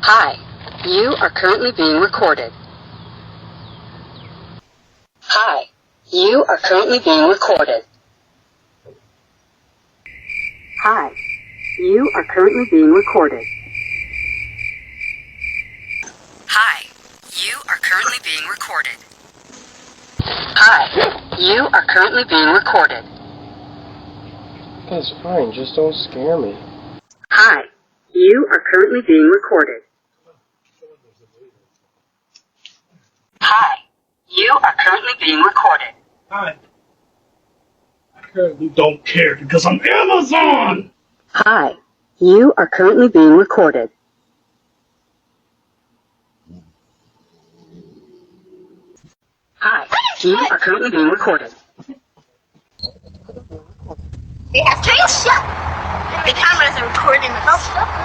Hi, you are currently being recorded. Hi, you are currently being recorded. Hi, you are currently being recorded. Hi, you are currently being recorded. Hi, you are currently being recorded. That's fine, just don't scare me. Hi, you are currently being recorded. Hi, you are currently being recorded. Hi. I currently don't care because I'm Amazon! Hi, you are currently being recorded. Hi, you are currently being recorded. They have to shut. The cameras are recording the stuff.